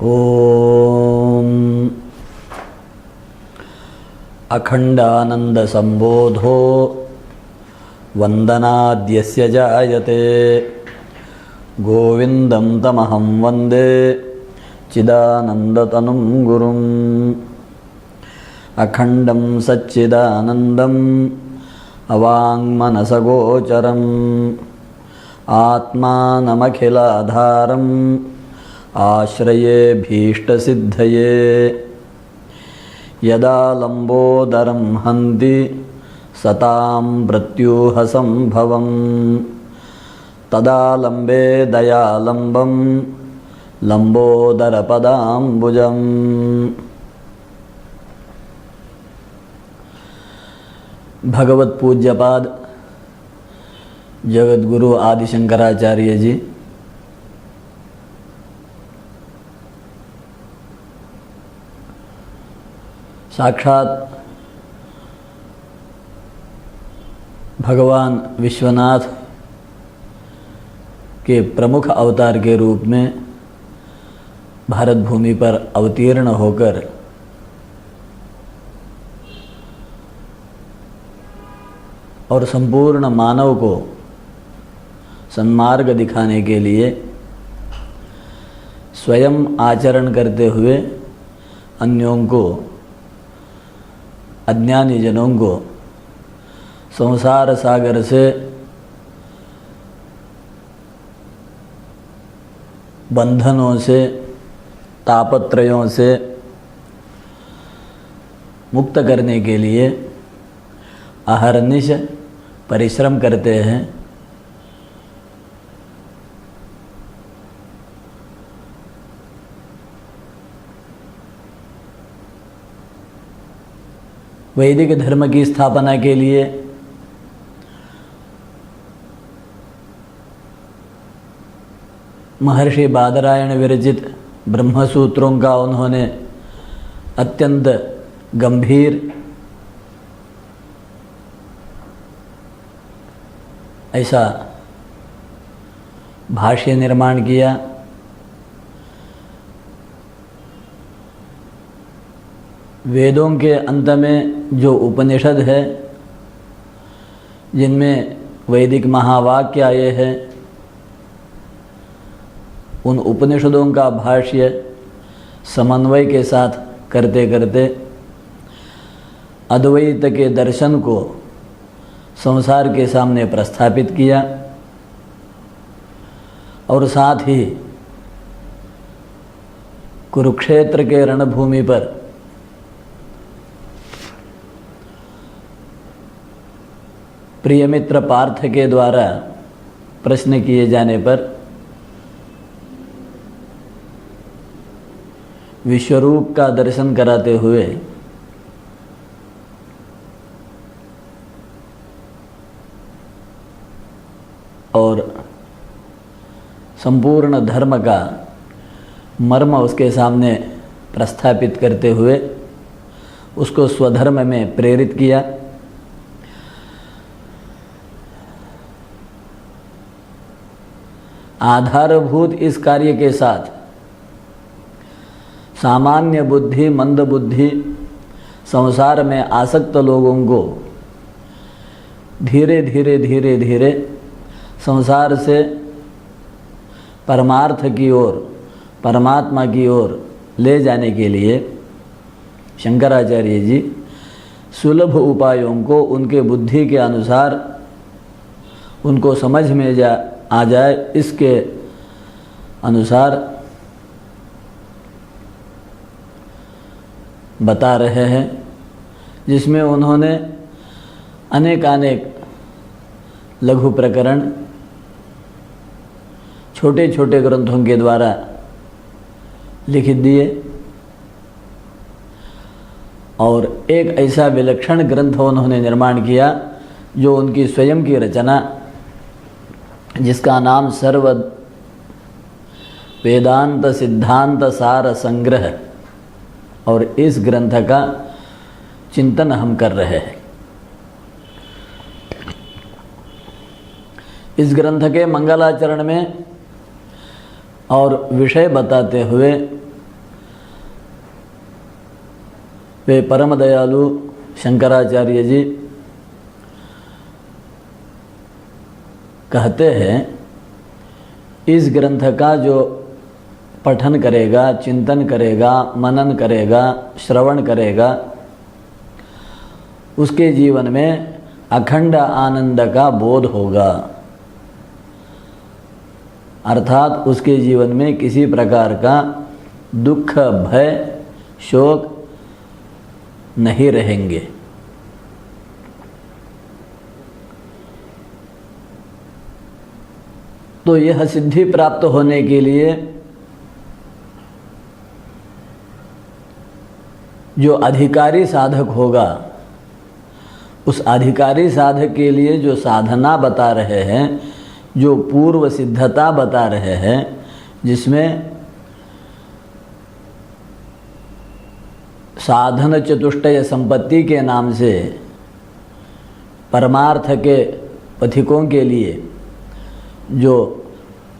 ओम अखंडानंद संबोधो वंदनाद्यस्य जायते गोविंदं तमहं वंदे चिदानंदतनुं गुरुम् अखंडं सच्चिदानंदम् अवाङ्मनसगोचरम् आत्मानमखिलाधारम् आश्रयेऽभीष्टसिद्धये यदा लंबोदरं हन्ति सतां मृत्युहसंभवम् तदा लम्बे दयालम्बं लंबोदरपदाम्बुजम्। भगवत पूज्यपाद जगद्गुरु आदि शंकराचार्य जी साक्षात भगवान विश्वनाथ के प्रमुख अवतार के रूप में भारत भूमि पर अवतीर्ण होकर और संपूर्ण मानव को सन्मार्ग दिखाने के लिए स्वयं आचरण करते हुए अन्यों को, अज्ञानी जनों को संसार सागर से बंधनों से, तापत्रयों से मुक्त करने के लिए अहर्निश परिश्रम करते हैं। वैदिक धर्म की स्थापना के लिए महर्षि बादरायण विरचित ब्रह्मसूत्रों का उन्होंने अत्यंत गंभीर ऐसा भाष्य निर्माण किया। वेदों के अंत में जो उपनिषद है, जिनमें वैदिक महावाक्य आए हैं, उन उपनिषदों का भाष्य समन्वय के साथ करते करते अद्वैत के दर्शन को संसार के सामने प्रस्थापित किया और साथ ही कुरुक्षेत्र के रणभूमि पर प्रियमित्र पार्थ के द्वारा प्रश्न किए जाने पर विश्वरूप का दर्शन कराते हुए और संपूर्ण धर्म का मर्म उसके सामने प्रस्थापित करते हुए उसको स्वधर्म में प्रेरित किया। आधारभूत इस कार्य के साथ सामान्य बुद्धि, मंद बुद्धि, संसार में आसक्त लोगों को धीरे धीरे धीरे धीरे संसार से परमार्थ की ओर, परमात्मा की ओर ले जाने के लिए शंकराचार्य जी सुलभ उपायों को उनके बुद्धि के अनुसार उनको समझ में आ जाए, इसके अनुसार बता रहे हैं, जिसमें उन्होंने अनेक लघु प्रकरण छोटे छोटे ग्रंथों के द्वारा लिख दिए और एक ऐसा विलक्षण ग्रंथ उन्होंने निर्माण किया जो उनकी स्वयं की रचना, जिसका नाम सर्व वेदांत सिद्धांत सार संग्रह, और इस ग्रंथ का चिंतन हम कर रहे हैं। इस ग्रंथ के मंगलाचरण में और विषय बताते हुए वे परम दयालु शंकराचार्य जी कहते हैं, इस ग्रंथ का जो पठन करेगा, चिंतन करेगा, मनन करेगा, श्रवण करेगा, उसके जीवन में अखंड आनंद का बोध होगा। अर्थात उसके जीवन में किसी प्रकार का दुख, भय, शोक नहीं रहेंगे। तो यह सिद्धि प्राप्त होने के लिए जो अधिकारी साधक होगा, उस अधिकारी साधक के लिए जो साधना बता रहे हैं, जो पूर्व सिद्धता बता रहे हैं, जिसमें साधन चतुष्टय संपत्ति के नाम से परमार्थ के पथिकों के लिए जो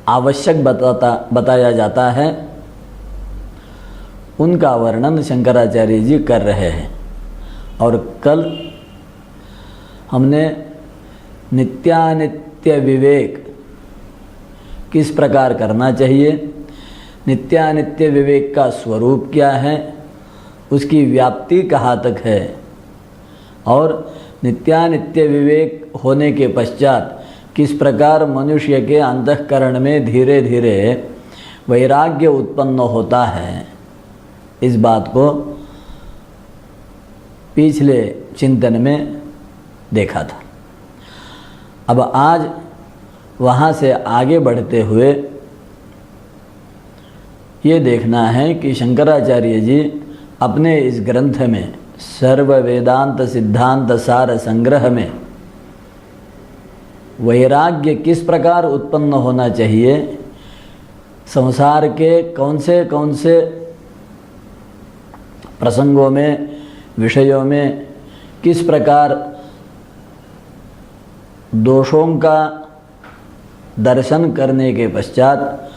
आवश्यक बताया जाता है, उनका वर्णन शंकराचार्य जी कर रहे हैं। और कल हमने नित्यानित्य विवेक किस प्रकार करना चाहिए, नित्यानित्य विवेक का स्वरूप क्या है, उसकी व्याप्ति कहाँ तक है, और नित्यानित्य विवेक होने के पश्चात किस प्रकार मनुष्य के अंतःकरण में धीरे धीरे वैराग्य उत्पन्न होता है, इस बात को पिछले चिंतन में देखा था। अब आज वहाँ से आगे बढ़ते हुए ये देखना है कि शंकराचार्य जी अपने इस ग्रंथ में सर्व वेदांत सिद्धांत सार संग्रह में वैराग्य किस प्रकार उत्पन्न होना चाहिए, संसार के कौन से प्रसंगों में, विषयों में किस प्रकार दोषों का दर्शन करने के पश्चात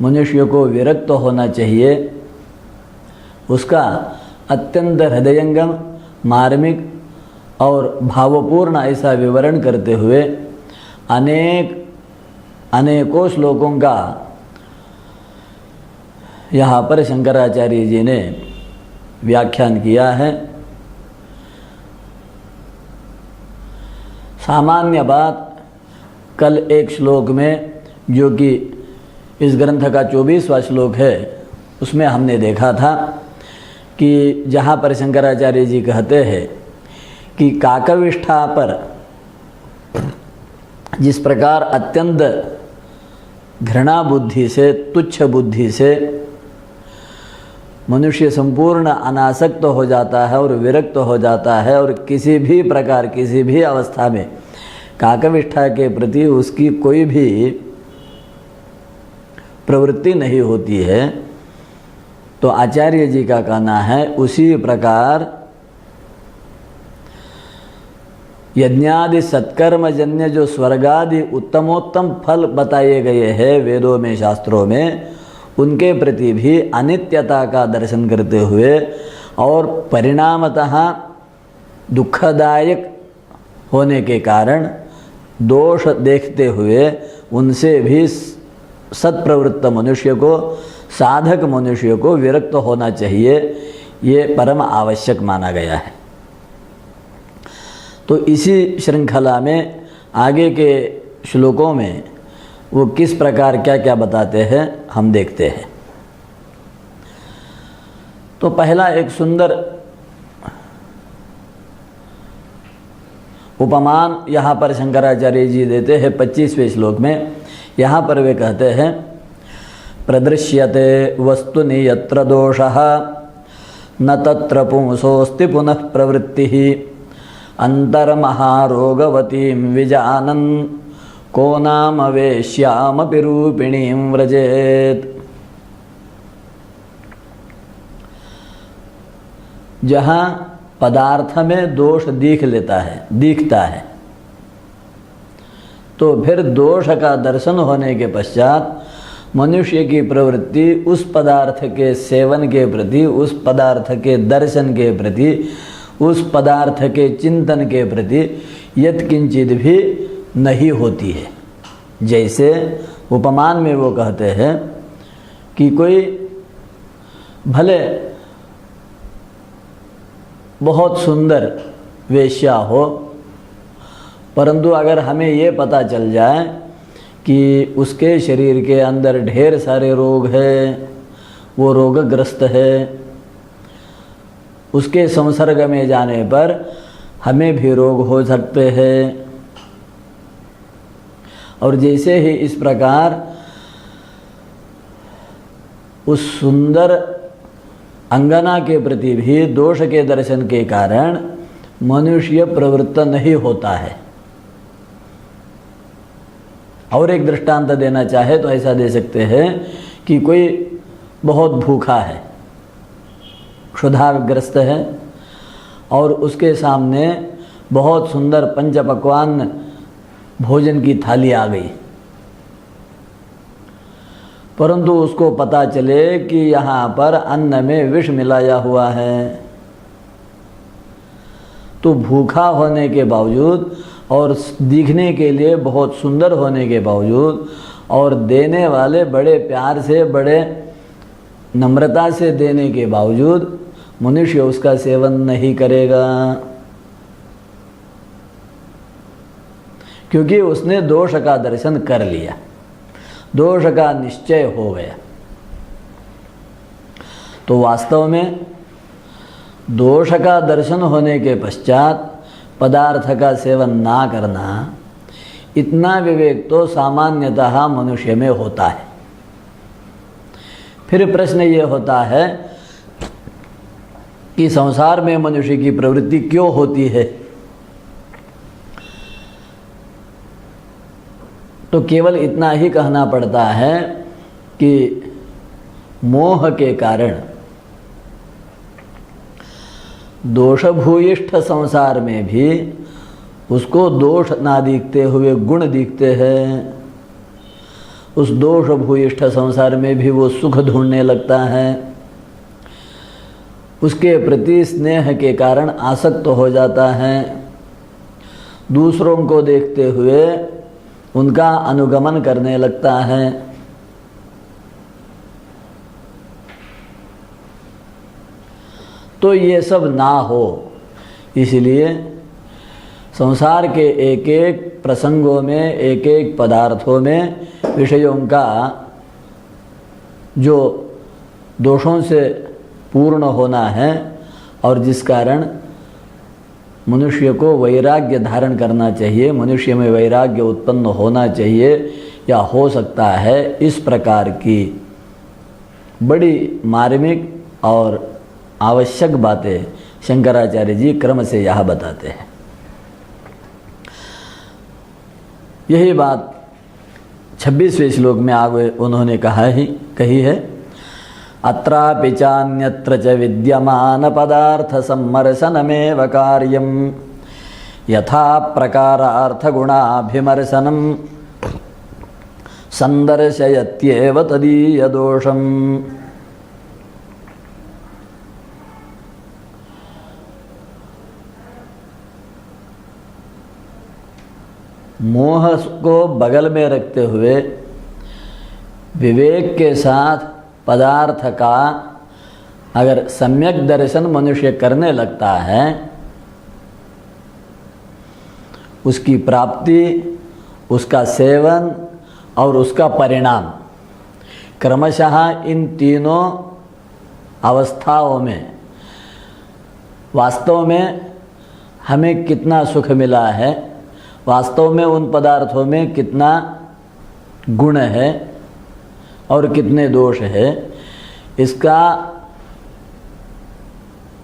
मनुष्य को विरक्त होना चाहिए, उसका अत्यंत हृदयंगम, मार्मिक और भावपूर्ण ऐसा विवरण करते हुए अनेकों श्लोकों का यहाँ पर शंकराचार्य जी ने व्याख्यान किया है। सामान्य बात, कल एक श्लोक में, जो कि इस ग्रंथ का 24वां श्लोक है, उसमें हमने देखा था कि जहाँ पर शंकराचार्य जी कहते हैं कि काकविष्ठा पर जिस प्रकार अत्यंत घृणा बुद्धि से, तुच्छ बुद्धि से मनुष्य संपूर्ण अनासक्त हो जाता है और विरक्त हो जाता है, और किसी भी प्रकार, किसी भी अवस्था में काकविष्ठा के प्रति उसकी कोई भी प्रवृत्ति नहीं होती है, तो आचार्य जी का कहना है उसी प्रकार यज्ञादि सत्कर्मजन्य जो स्वर्गादि उत्तमोत्तम फल बताए गए हैं वेदों में, शास्त्रों में, उनके प्रति भी अनित्यता का दर्शन करते हुए और परिणामतः दुखदायक होने के कारण दोष देखते हुए उनसे भी सत्प्रवृत्त मनुष्य को, साधक मनुष्य को विरक्त होना चाहिए, ये परम आवश्यक माना गया है। तो इसी श्रृंखला में आगे के श्लोकों में वो किस प्रकार क्या क्या बताते हैं हम देखते हैं। तो पहला एक सुंदर उपमान यहाँ पर शंकराचार्य जी देते हैं 25वें श्लोक में। यहाँ पर वे कहते हैं, प्रदृश्यते वस्तुनि यत्र दोषः न तत्र पुंसोऽस्ति पुनः प्रवृत्तिः अंतर्महारोगवतीं विजानन् को नाम वेश्यामपि रूपिणीं व्रजेत। जहाँ पदार्थ में दोष दिखता है, तो फिर दोष का दर्शन होने के पश्चात मनुष्य की प्रवृत्ति उस पदार्थ के सेवन के प्रति, उस पदार्थ के दर्शन के प्रति, उस पदार्थ के चिंतन के प्रति यत्किंचित भी नहीं होती है। जैसे उपमान में वो कहते हैं कि कोई भले बहुत सुंदर वेश्या हो, परंतु अगर हमें ये पता चल जाए कि उसके शरीर के अंदर ढेर सारे रोग है, वो रोगग्रस्त है, उसके संसर्ग में जाने पर हमें भी रोग हो सकते हैं, और जैसे ही इस प्रकार उस सुंदर अंगना के प्रति भी दोष के दर्शन के कारण मनुष्य प्रवृत्त नहीं होता है। और एक दृष्टांत देना चाहे तो ऐसा दे सकते हैं कि कोई बहुत भूखा है, क्षुधाग्रस्त है, और उसके सामने बहुत सुंदर पंचपक्वान भोजन की थाली आ गई, परंतु उसको पता चले कि यहाँ पर अन्न में विष मिलाया हुआ है, तो भूखा होने के बावजूद और दिखने के लिए बहुत सुंदर होने के बावजूद और देने वाले बड़े प्यार से, बड़े नम्रता से देने के बावजूद मनुष्य उसका सेवन नहीं करेगा, क्योंकि उसने दोष का दर्शन कर लिया, दोष का निश्चय हो गया। तो वास्तव में दोष का दर्शन होने के पश्चात पदार्थ का सेवन ना करना, इतना विवेक तो सामान्यतः मनुष्य में होता है। फिर प्रश्न ये होता है कि संसार में मनुष्य की प्रवृत्ति क्यों होती है? तो केवल इतना ही कहना पड़ता है कि मोह के कारण दोषभूयिष्ठ संसार में भी उसको दोष ना दिखते हुए गुण दिखते हैं, उस दोषभूयिष्ठ संसार में भी वो सुख ढूंढने लगता है, उसके प्रति स्नेह के कारण आसक्त हो जाता है, दूसरों को देखते हुए उनका अनुगमन करने लगता है। तो ये सब ना हो, इसलिए संसार के एक एक प्रसंगों में, एक एक पदार्थों में विषयों का जो दोषों से पूर्ण होना है और जिस कारण मनुष्य को वैराग्य धारण करना चाहिए, मनुष्य में वैराग्य उत्पन्न होना चाहिए या हो सकता है, इस प्रकार की बड़ी मार्मिक और आवश्यक बातें शंकराचार्य जी क्रम से यहाँ बताते हैं। यही बात 26वें श्लोक में आगे उन्होंने कही है, अत्रापि चान्यत्र च विद्यमान पदार्थ सम्मर्शनमेव कार्यं यथा प्रकारार्थ गुणाभिमर्शनं संदर्शयत्येव तदीय दोषम्। मोह को बगल में रखते हुए विवेक के साथ पदार्थ का अगर सम्यक दर्शन मनुष्य करने लगता है, उसकी प्राप्ति, उसका सेवन और उसका परिणाम क्रमशः इन तीनों अवस्थाओं में वास्तव में हमें कितना सुख मिला है, वास्तव में उन पदार्थों में कितना गुण है और कितने दोष है, इसका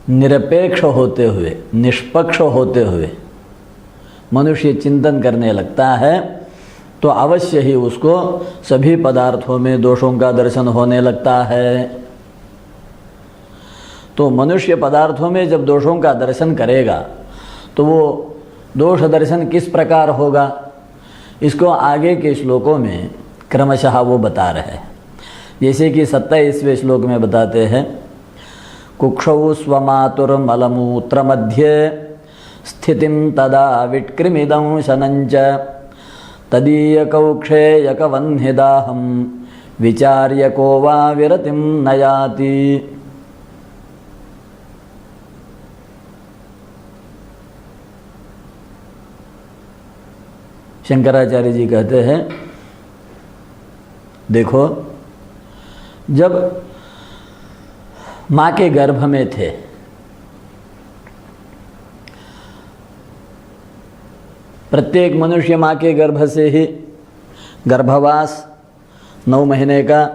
निरपेक्ष होते हुए, निष्पक्ष होते हुए मनुष्य चिंतन करने लगता है, तो अवश्य ही उसको सभी पदार्थों में दोषों का दर्शन होने लगता है। तो मनुष्य पदार्थों में जब दोषों का दर्शन करेगा तो वो दोष दर्शन किस प्रकार होगा, इसको आगे के श्लोकों में क्रमशः वो बता रहे हैं। जैसे कि 27वें श्लोक में बताते हैं, कुक्षौ स्वमातुर्मलमूत्र मध्ये स्थितिं तदा विट्कृमिदंशनञ्च तदीयकौक्षेयकवह्निदाहं विचार्य को वा विरतिं न याति। शंकराचार्य जी कहते हैं, देखो, जब माँ के गर्भ में थे, प्रत्येक मनुष्य माँ के गर्भ से ही गर्भवास 9 महीने का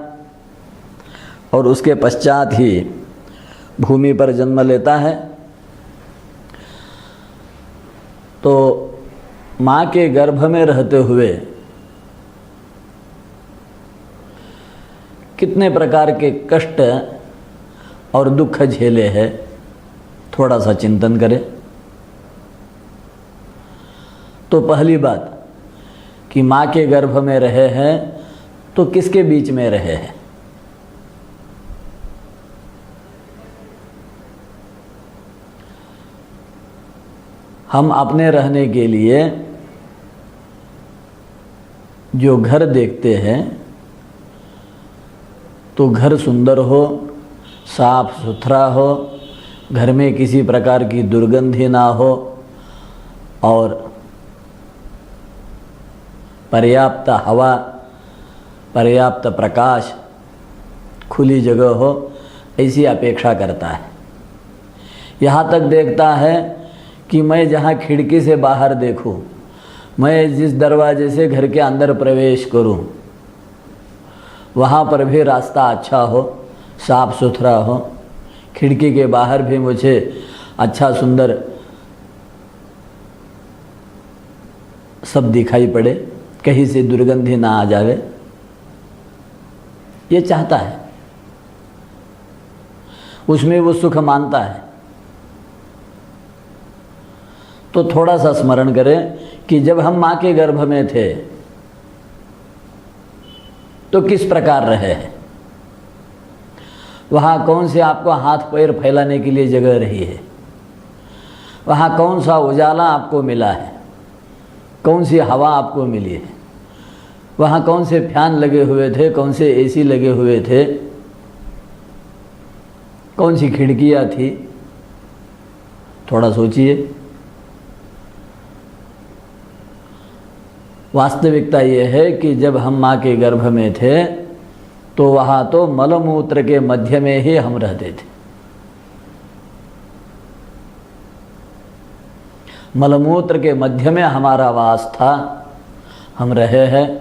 और उसके पश्चात ही भूमि पर जन्म लेता है। तो माँ के गर्भ में रहते हुए कितने प्रकार के कष्ट और दुख झेले हैं, थोड़ा सा चिंतन करें। तो पहली बात कि माँ के गर्भ में रहे हैं तो किसके बीच में रहे हैं? हम अपने रहने के लिए जो घर देखते हैं तो घर सुंदर हो, साफ सुथरा हो, घर में किसी प्रकार की दुर्गंधि ना हो और पर्याप्त हवा, पर्याप्त प्रकाश, खुली जगह हो, ऐसी अपेक्षा करता है। यहाँ तक देखता है कि मैं जहाँ खिड़की से बाहर देखूँ, मैं जिस दरवाजे से घर के अंदर प्रवेश करूँ, वहाँ पर भी रास्ता अच्छा हो, साफ सुथरा हो, खिड़की के बाहर भी मुझे अच्छा सुंदर सब दिखाई पड़े, कहीं से दुर्गंधि ना आ जावे, ये चाहता है, उसमें वो सुख मानता है। तो थोड़ा सा स्मरण करें कि जब हम माँ के गर्भ में थे तो किस प्रकार रहे हैं, वहाँ कौन से आपको हाथ पैर फैलाने के लिए जगह रही है, वहाँ कौन सा उजाला आपको मिला है, कौन सी हवा आपको मिली है, वहाँ कौन से फैन लगे हुए थे, कौन से एसी लगे हुए थे, कौन सी खिड़कियाँ थी, थोड़ा सोचिए। वास्तविकता ये है कि जब हम माँ के गर्भ में थे तो वहाँ तो मलमूत्र के मध्य में ही हम रहते थे। मलमूत्र के मध्य में हमारा वास था, हम रहे हैं।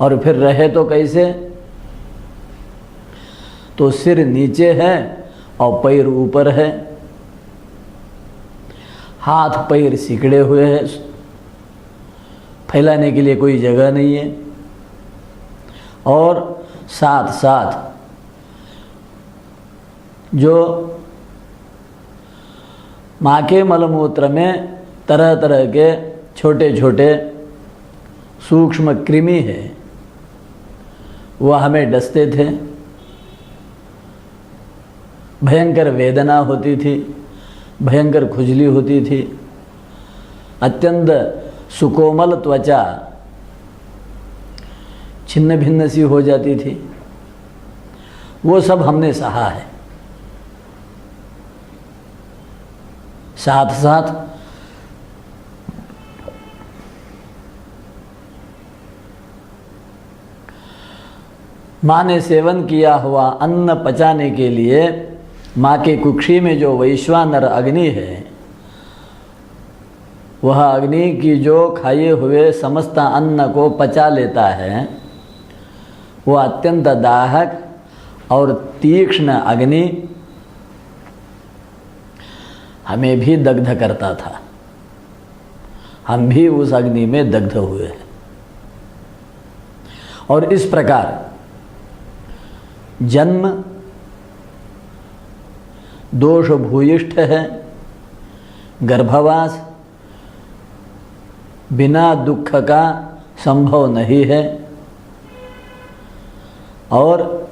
और फिर रहे तो कैसे? तो सिर नीचे है और पैर ऊपर है, हाथ पैर सिकड़े हुए हैं, फैलाने के लिए कोई जगह नहीं है। और साथ साथ जो माँ के मलमूत्र में तरह तरह के छोटे छोटे सूक्ष्म कृमि है, वह हमें डसते थे, भयंकर वेदना होती थी, भयंकर खुजली होती थी, अत्यंत सुकोमल त्वचा छिन्न भिन्न सी हो जाती थी। वो सब हमने सहा है। साथ साथ माँ ने सेवन किया हुआ अन्न पचाने के लिए माँ के कुक्षी में जो वैश्वानर अग्नि है, वह अग्नि की जो खाए हुए समस्त अन्न को पचा लेता है, वह अत्यंत दाहक और तीक्ष्ण अग्नि हमें भी दग्ध करता था। हम भी उस अग्नि में दग्ध हुए हैं। और इस प्रकार जन्म दोष भूयिष्ठ है, गर्भवास बिना दुख का संभव नहीं है, और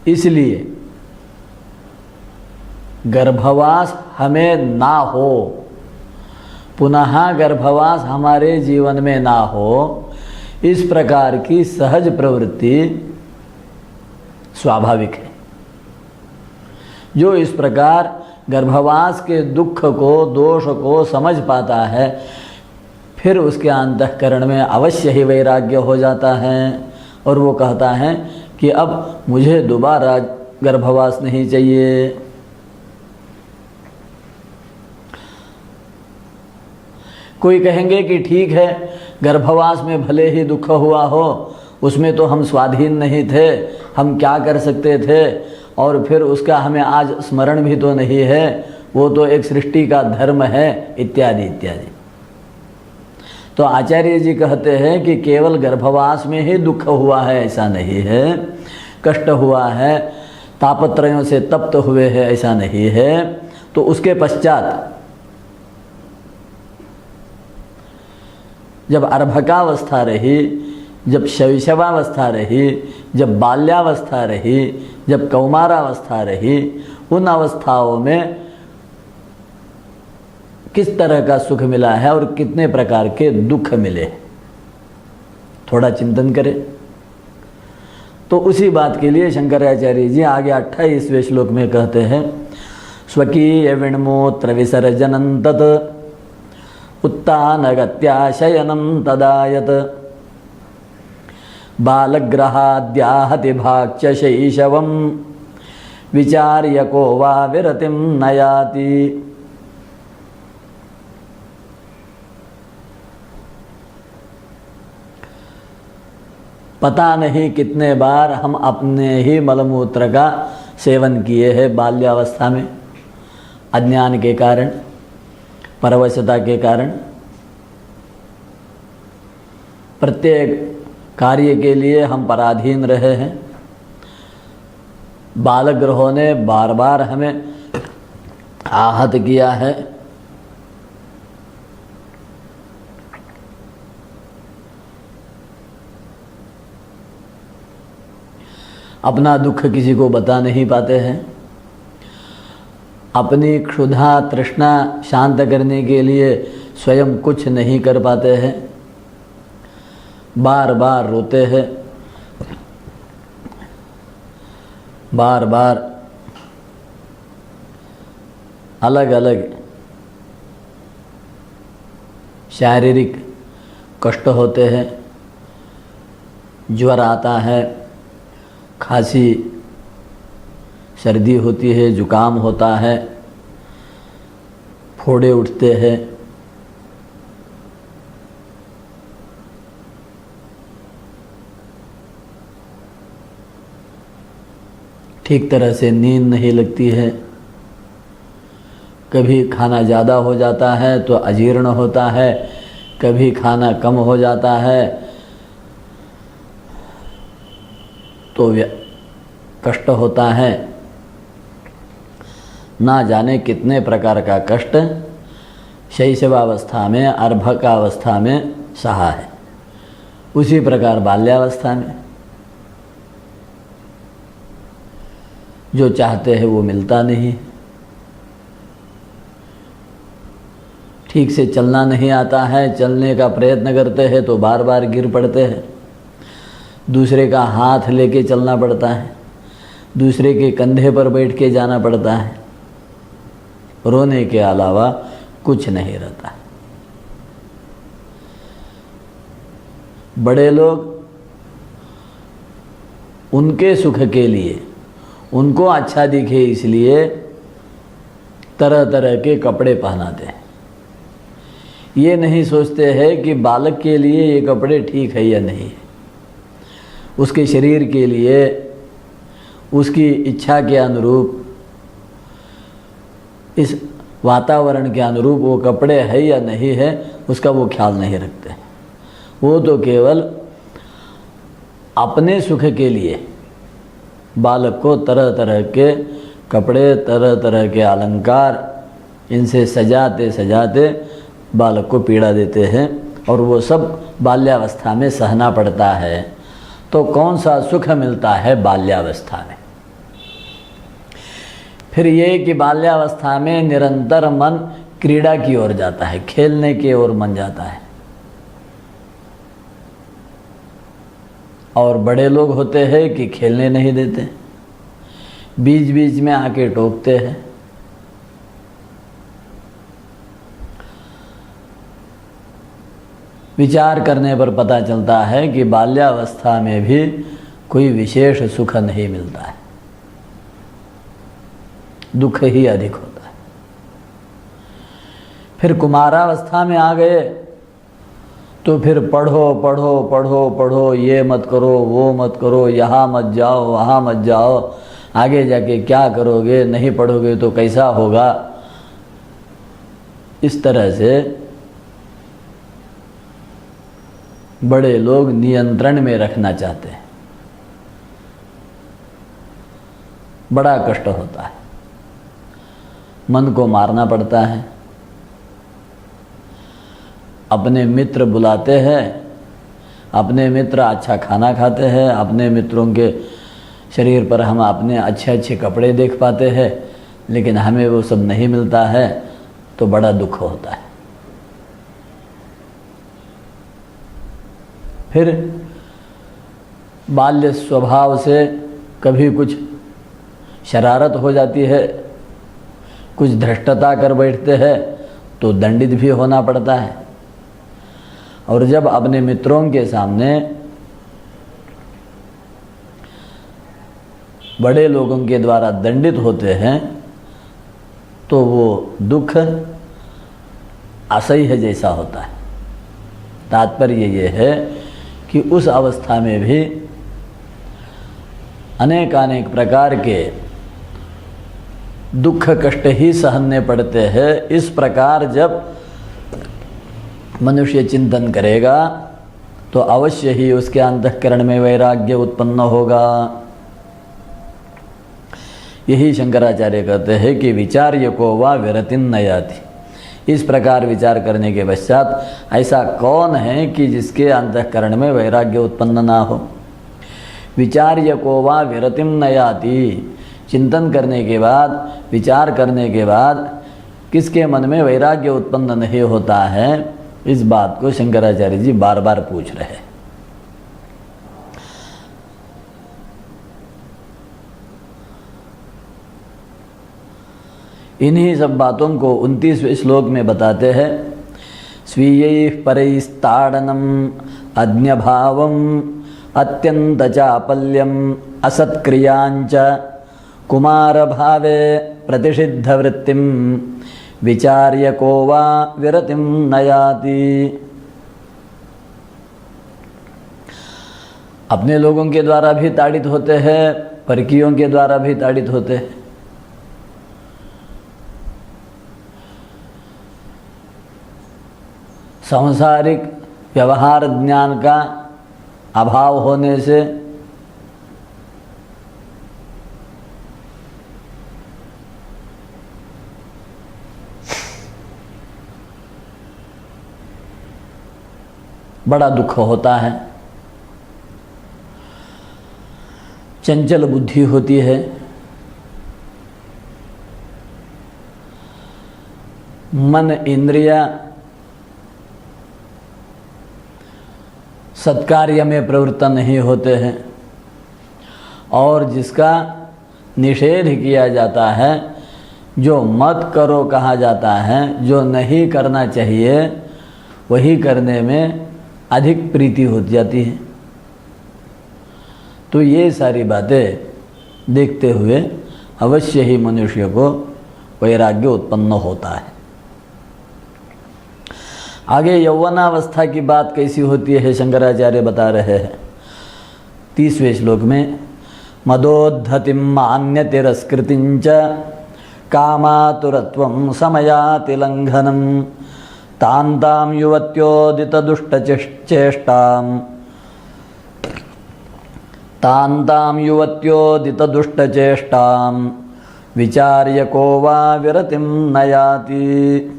इसलिए गर्भवास हमें ना हो, पुनः गर्भवास हमारे जीवन में ना हो, इस प्रकार की सहज प्रवृत्ति स्वाभाविक है। जो इस प्रकार गर्भवास के दुख को, दोष को समझ पाता है, फिर उसके अंतःकरण में अवश्य ही वैराग्य हो जाता है और वो कहता है कि अब मुझे दोबारा गर्भवास नहीं चाहिए। कोई कहेंगे कि ठीक है, गर्भवास में भले ही दुख हुआ हो, उसमें तो हम स्वाधीन नहीं थे, हम क्या कर सकते थे, और फिर उसका हमें आज स्मरण भी तो नहीं है, वो तो एक सृष्टि का धर्म है, इत्यादि इत्यादि। तो आचार्य जी कहते हैं कि केवल गर्भवास में ही दुख हुआ है ऐसा नहीं है, कष्ट हुआ है, तापत्रयों से तप्त हुए हैं ऐसा नहीं है। तो उसके पश्चात जब अर्भकावस्था रही, जब शैशवावस्था रही, जब बाल्यावस्था रही, जब कौमारावस्था रही, उन अवस्थाओं में किस तरह का सुख मिला है और कितने प्रकार के दुख मिले, थोड़ा चिंतन करें। तो उसी बात के लिए शंकराचार्य जी आगे 28वें श्लोक में कहते हैं, स्वकीय विण्मूत्र विसर्जनं तत् उत्तानगत्या शयनं तदायत बालग्रहाद्याहति भाक्ष शैशवं विचार्य को वा विरतिं नयाति। पता नहीं कितने बार हम अपने ही मलमूत्र का सेवन किए हैं बाल्यावस्था में, अज्ञान के कारण, परवशता के कारण। प्रत्येक कार्य के लिए हम पराधीन रहे हैं। बालक ग्रहों ने बार बार हमें आहत किया है। अपना दुख किसी को बता नहीं पाते हैं। अपनी क्षुधा तृष्णा शांत करने के लिए स्वयं कुछ नहीं कर पाते हैं, बार बार रोते हैं, बार बार अलग अलग शारीरिक कष्ट होते हैं, ज्वर आता है, खांसी सर्दी होती है, जुकाम होता है, फोड़े उठते हैं, ठीक तरह से नींद नहीं लगती है, कभी खाना ज़्यादा हो जाता है तो अजीर्ण होता है, कभी खाना कम हो जाता है तो कष्ट होता है। ना जाने कितने प्रकार का कष्ट शैशवावस्था में, अर्भकावस्था में सहा है। उसी प्रकार बाल्यावस्था में जो चाहते हैं वो मिलता नहीं, ठीक से चलना नहीं आता है, चलने का प्रयत्न करते हैं तो बार बार गिर पड़ते हैं, दूसरे का हाथ लेके चलना पड़ता है, दूसरे के कंधे पर बैठ के जाना पड़ता है, रोने के अलावा कुछ नहीं रहता। बड़े लोग उनके सुख के लिए, उनको अच्छा दिखे इसलिए तरह तरह के कपड़े पहनाते हैं। ये नहीं सोचते हैं कि बालक के लिए ये कपड़े ठीक है या नहीं है, उसके शरीर के लिए, उसकी इच्छा के अनुरूप, इस वातावरण के अनुरूप वो कपड़े है या नहीं है, उसका वो ख्याल नहीं रखते। वो तो केवल अपने सुख के लिए बालक को तरह तरह के कपड़े, तरह तरह के अलंकार, इनसे सजाते सजाते बालक को पीड़ा देते हैं, और वो सब बाल्यावस्था में सहना पड़ता है। तो कौन सा सुख मिलता है बाल्यावस्था में। फिर ये कि बाल्यावस्था में निरंतर मन क्रीड़ा की ओर जाता है, खेलने की ओर मन जाता है। और बड़े लोग होते हैं कि खेलने नहीं देते, बीच बीच में आके टोकते हैं। विचार करने पर पता चलता है कि बाल्यावस्था में भी कोई विशेष सुख नहीं मिलता है, दुख ही अधिक होता है। फिर कुमारावस्था में आ गए तो फिर पढ़ो पढ़ो पढ़ो पढ़ो, ये मत करो वो मत करो, यहाँ मत जाओ वहाँ मत जाओ, आगे जाके क्या करोगे, नहीं पढ़ोगे तो कैसा होगा। इस तरह से बड़े लोग नियंत्रण में रखना चाहते हैं, बड़ा कष्ट होता है, मन को मारना पड़ता है। अपने मित्र बुलाते हैं, अपने मित्र अच्छा खाना खाते हैं, अपने मित्रों के शरीर पर हम अपने अच्छे अच्छे कपड़े देख पाते हैं, लेकिन हमें वो सब नहीं मिलता है तो बड़ा दुख होता है। फिर बाल्य स्वभाव से कभी कुछ शरारत हो जाती है, कुछ धृष्टता कर बैठते हैं तो दंडित भी होना पड़ता है। और जब अपने मित्रों के सामने बड़े लोगों के द्वारा दंडित होते हैं तो वो दुख असह्य जैसा होता है। तात्पर्य ये है कि उस अवस्था में भी अनेक प्रकार के दुख कष्ट ही सहने पड़ते हैं। इस प्रकार जब मनुष्य चिंतन करेगा तो अवश्य ही उसके अंतःकरण में वैराग्य उत्पन्न होगा। यही शंकराचार्य कहते हैं कि विचार्य को वा विरतिन न याति। इस प्रकार विचार करने के पश्चात ऐसा कौन है कि जिसके अंतःकरण में वैराग्य उत्पन्न ना हो। विचार्य को वा विरतिम न याति। चिंतन करने के बाद, विचार करने के बाद किसके मन में वैराग्य उत्पन्न नहीं होता है, इस बात को शंकराचार्य जी बार बार पूछ रहे हैं। इन्हीं सब बातों को 29वें श्लोक में बताते हैं। स्वीयैः परैस्ताडनम अज्ञभावम अत्यंत चापल्यम असत्क्रियांच कुमार भावे प्रतिषिद्ध वृत्तिम विचार्य को वा विरतिम न याति। अपने लोगों के द्वारा भी ताड़ित होते हैं, परकियों के द्वारा भी ताड़ित होते हैं। सांसारिक व्यवहार ज्ञान का अभाव होने से बड़ा दुख होता है। चंचल बुद्धि होती है, मन इंद्रिया सत्कार्य में प्रवृत्त नहीं होते हैं, और जिसका निषेध किया जाता है, जो मत करो कहा जाता है, जो नहीं करना चाहिए वही करने में अधिक प्रीति हो जाती है। तो ये सारी बातें देखते हुए अवश्य ही मनुष्य को वैराग्य उत्पन्न होता है। आगे यौवनावस्था की बात कैसी होती है शंकराचार्य बता रहे हैं 30वें श्लोक में। मदोद्धतिम मान्य तिरस्कृतिंच कामातुरत्वं समयाति लंघनम तांताम युवत्योदित दुष्टचेष्टाम विचार्य को वा विरतिम न याति।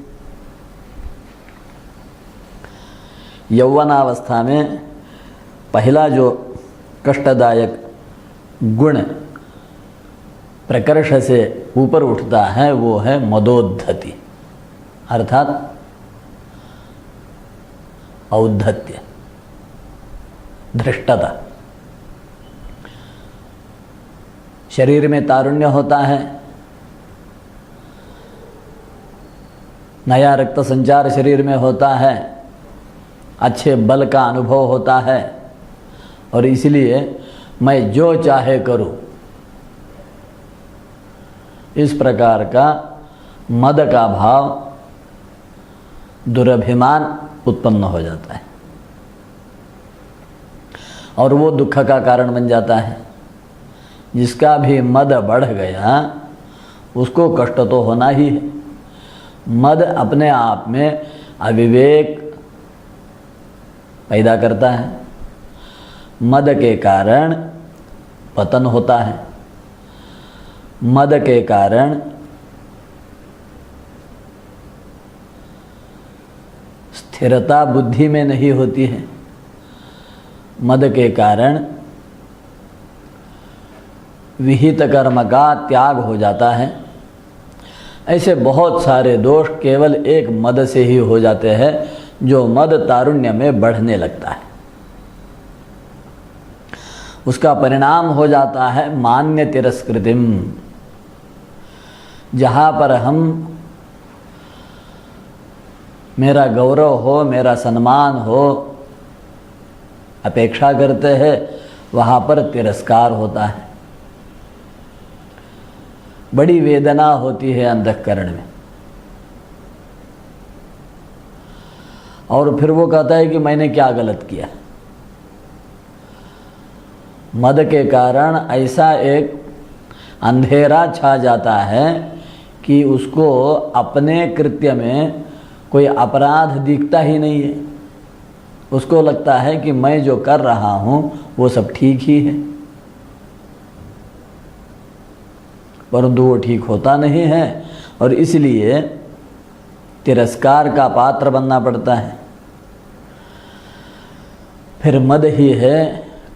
यौवनावस्था में पहला जो कष्टदायक गुण प्रकर्ष से ऊपर उठता है वो है मदोद्धति, अर्थात औद्धत्य, धृष्टता। शरीर में तारुण्य होता है, नया रक्त संचार शरीर में होता है, अच्छे बल का अनुभव होता है और इसलिए मैं जो चाहे करूं, इस प्रकार का मद का भाव, दुरभिमान उत्पन्न हो जाता है और वो दुख का कारण बन जाता है। जिसका भी मद बढ़ गया उसको कष्ट तो होना ही है। मद अपने आप में अविवेक पैदा करता है, मद के कारण पतन होता है, मद के कारण स्थिरता बुद्धि में नहीं होती है, मद के कारण विहित कर्म का त्याग हो जाता है। ऐसे बहुत सारे दोष केवल एक मद से ही हो जाते हैं, जो मद तारुण्य में बढ़ने लगता है। उसका परिणाम हो जाता है मान्य तिरस्कृतिम। जहाँ पर हम मेरा गौरव हो, मेरा सम्मान हो अपेक्षा करते हैं, वहाँ पर तिरस्कार होता है। बड़ी वेदना होती है अंतःकरण में और फिर वो कहता है कि मैंने क्या गलत किया। मद के कारण ऐसा एक अंधेरा छा जाता है कि उसको अपने कृत्य में कोई अपराध दिखता ही नहीं है। उसको लगता है कि मैं जो कर रहा हूँ वो सब ठीक ही है, परंतु वो ठीक होता नहीं है और इसलिए तिरस्कार का पात्र बनना पड़ता है। फिर मद ही है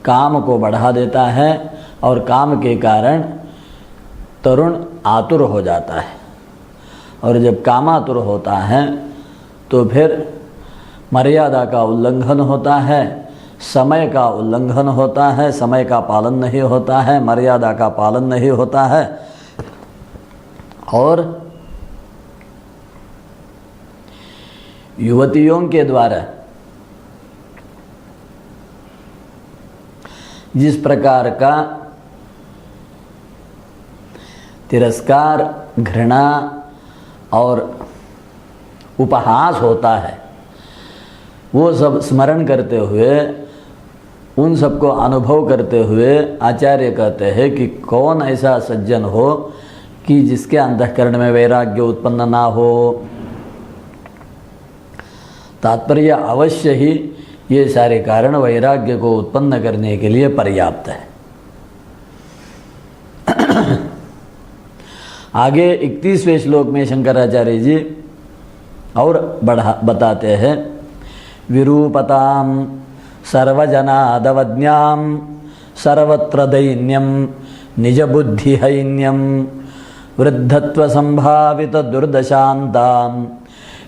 काम को बढ़ा देता है और काम के कारण तरुण आतुर हो जाता है और जब कामातुर होता है तो फिर मर्यादा का उल्लंघन होता है, समय का उल्लंघन होता है, समय का पालन नहीं होता है, मर्यादा का पालन नहीं होता है और युवतियों के द्वारा जिस प्रकार का तिरस्कार, घृणा और उपहास होता है, वो सब स्मरण करते हुए, उन सबको अनुभव करते हुए आचार्य कहते हैं कि कौन ऐसा सज्जन हो कि जिसके अंतःकरण में वैराग्य उत्पन्न ना हो। तात्पर्य अवश्य ही ये सारे कारण वैराग्य को उत्पन्न करने के लिए पर्याप्त है। आगे 31वें श्लोक में शंकराचार्य जी और बताते हैं, विरूपताम सर्वजनादवज्ञाम सर्वत्र दैन्यम निजबुद्धिहैन्यम वृद्धत्व संभावित दुर्दशान्ताम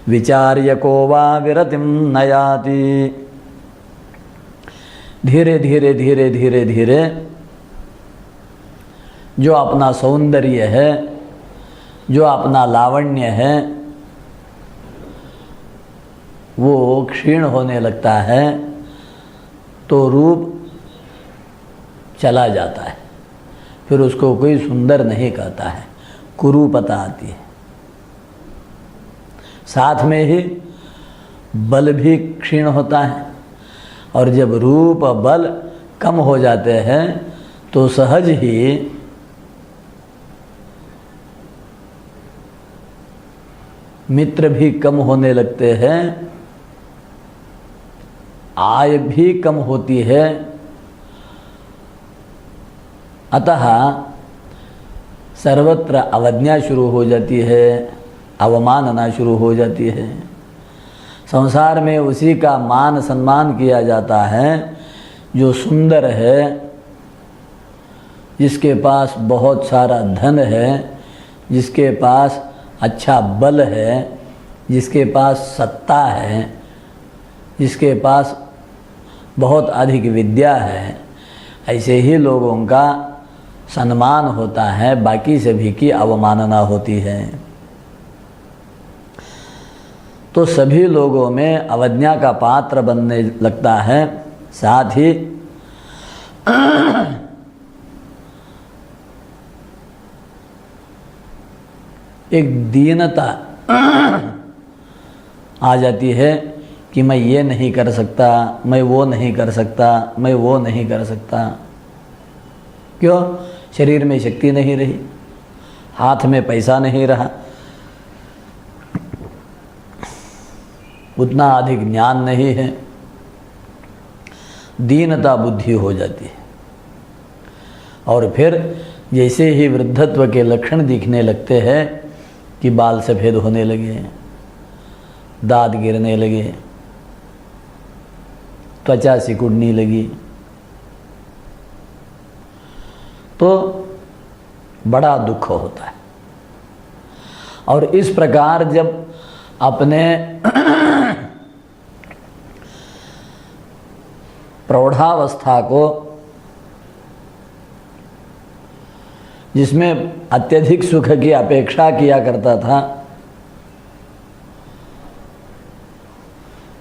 विचार्य को वा विरतिम नयाति। धीरे धीरे धीरे धीरे धीरे जो अपना सौंदर्य है, जो अपना लावण्य है, वो क्षीण होने लगता है तो रूप चला जाता है, फिर उसको कोई सुंदर नहीं कहता है, कुरूपता आती है। साथ में ही बल भी क्षीण होता है और जब रूप बल कम हो जाते हैं तो सहज ही मित्र भी कम होने लगते हैं, आय भी कम होती है। अतः सर्वत्र अवज्ञा शुरू हो जाती है, अवमानना शुरू हो जाती है। संसार में उसी का मान सम्मान किया जाता है जो सुंदर है, जिसके पास बहुत सारा धन है, जिसके पास अच्छा बल है, जिसके पास सत्ता है, जिसके पास बहुत अधिक विद्या है, ऐसे ही लोगों का सम्मान होता है, बाकी सभी की अवमानना होती है। तो सभी लोगों में अवज्ञा का पात्र बनने लगता है। साथ ही एक दीनता आ जाती है कि मैं ये नहीं कर सकता, मैं वो नहीं कर सकता, मैं वो नहीं कर सकता। क्यों? शरीर में शक्ति नहीं रही, हाथ में पैसा नहीं रहा, उतना अधिक ज्ञान नहीं है, दीनता बुद्धि हो जाती है। और फिर जैसे ही वृद्धत्व के लक्षण दिखने लगते हैं कि बाल सफ़ेद होने लगे, दांत गिरने लगे, त्वचा सिकुड़ने लगी, तो बड़ा दुख होता है। और इस प्रकार जब अपने प्रौढ़ावस्था को, जिसमें अत्यधिक सुख की अपेक्षा किया करता था,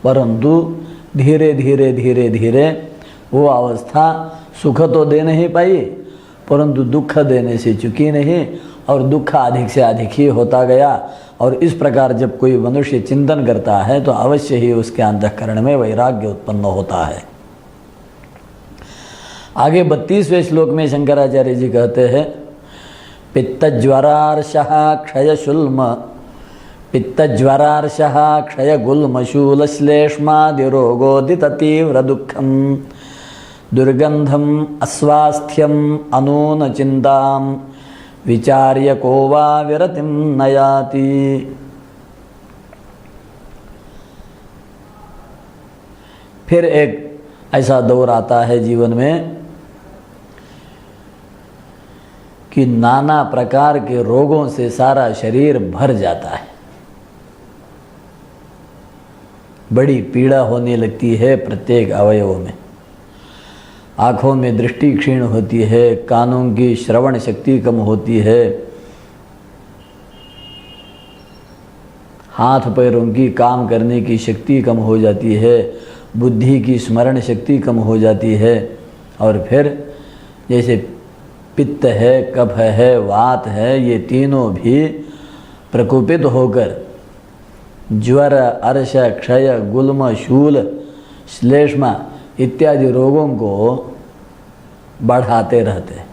परंतु धीरे धीरे धीरे धीरे वो अवस्था सुख तो दे नहीं पाई, परंतु दुख देने से चुकी नहीं, और दुख अधिक से अधिक ही होता गया। और इस प्रकार जब कोई मनुष्य चिंतन करता है तो अवश्य ही उसके अंतःकरण में वैराग्य उत्पन्न होता है। आगे 32वें श्लोक में शंकराचार्य जी कहते हैं, पित्तज्वरार्षः क्षयशुल्म पित्तज्वरार्षः क्षयगुल्मशूलश्लेष्मादिरोगोदिततीव्रदुःखं दुर्गन्धम् अस्वास्थ्यम् अनूनचिन्तां विचार्य को वा विरतिं नयाति। फिर एक ऐसा दौर आता है जीवन में कि नाना प्रकार के रोगों से सारा शरीर भर जाता है, बड़ी पीड़ा होने लगती है प्रत्येक अवयव में। आँखों में दृष्टि क्षीण होती है, कानों की श्रवण शक्ति कम होती है, हाथ पैरों की काम करने की शक्ति कम हो जाती है, बुद्धि की स्मरण शक्ति कम हो जाती है। और फिर जैसे पित्त है, कफ है, वात है, ये तीनों भी प्रकोपित होकर ज्वर, अर्श, क्षय, गुल्म, शूल, श्लेष्मा इत्यादि रोगों को बढ़ाते रहते हैं।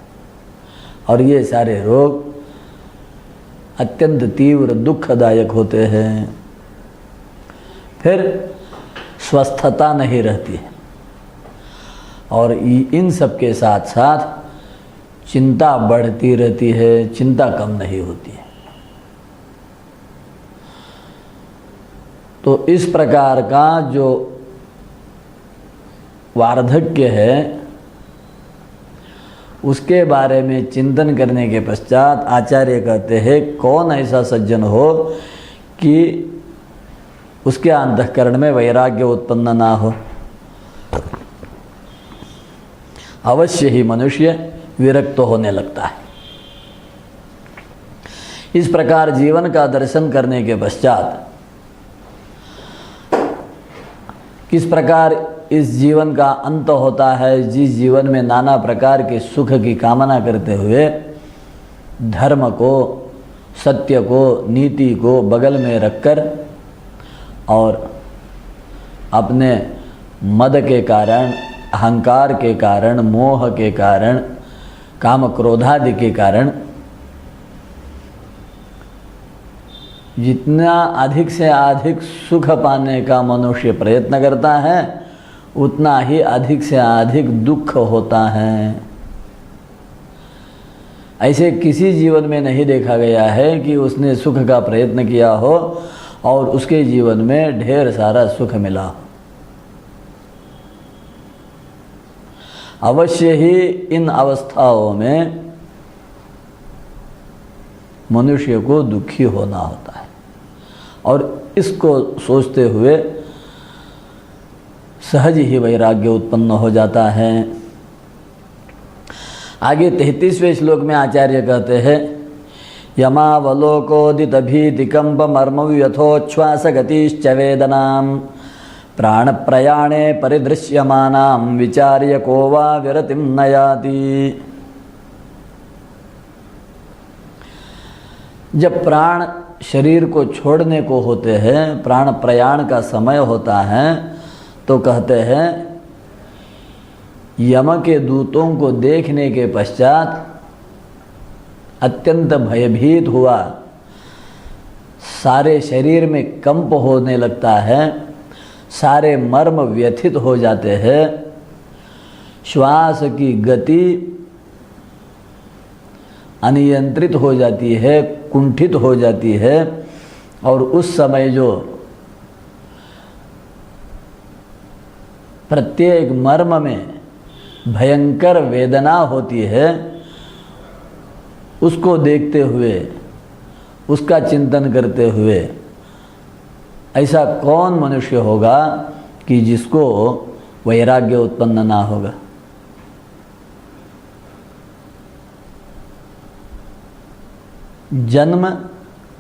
और ये सारे रोग अत्यंत तीव्र दुखदायक होते हैं। फिर स्वस्थता नहीं रहती है, और इन सब के साथ साथ चिंता बढ़ती रहती है, चिंता कम नहीं होती है। तो इस प्रकार का जो वार्धक्य है, उसके बारे में चिंतन करने के पश्चात आचार्य कहते हैं, कौन ऐसा सज्जन हो कि उसके अंतःकरण में वैराग्य उत्पन्न ना हो। अवश्य ही मनुष्य विरक्त होने लगता है। इस प्रकार जीवन का दर्शन करने के पश्चात किस प्रकार इस जीवन का अंत होता है, जिस जीवन में नाना प्रकार के सुख की कामना करते हुए धर्म को, सत्य को, नीति को बगल में रखकर और अपने मद के कारण, अहंकार के कारण, मोह के कारण, काम क्रोधादि के कारण जितना अधिक से अधिक सुख पाने का मनुष्य प्रयत्न करता है, उतना ही अधिक से अधिक दुख होता है। ऐसे किसी जीवन में नहीं देखा गया है कि उसने सुख का प्रयत्न किया हो और उसके जीवन में ढेर सारा सुख मिला हो। अवश्य ही इन अवस्थाओं में मनुष्य को दुखी होना होता है, और इसको सोचते हुए सहज ही वैराग्य उत्पन्न हो जाता है। आगे 33वें श्लोक में आचार्य कहते हैं, यमावलोकोदित भीतिकंप मर्म यथोच्छ्वास गतिश्च वेदनाम प्राण प्रयाणे परिदृश्यमानाम विचार्य को वा विरतिम न याति। जब प्राण शरीर को छोड़ने को होते हैं, प्राण प्रयाण का समय होता है, तो कहते हैं यम के दूतों को देखने के पश्चात अत्यंत भयभीत हुआ, सारे शरीर में कंप होने लगता है, सारे मर्म व्यथित हो जाते हैं, श्वास की गति अनियंत्रित हो जाती है, कुंठित हो जाती है, और उस समय जो प्रत्येक मर्म में भयंकर वेदना होती है, उसको देखते हुए, उसका चिंतन करते हुए ऐसा कौन मनुष्य होगा कि जिसको वैराग्य उत्पन्न ना होगा। जन्म,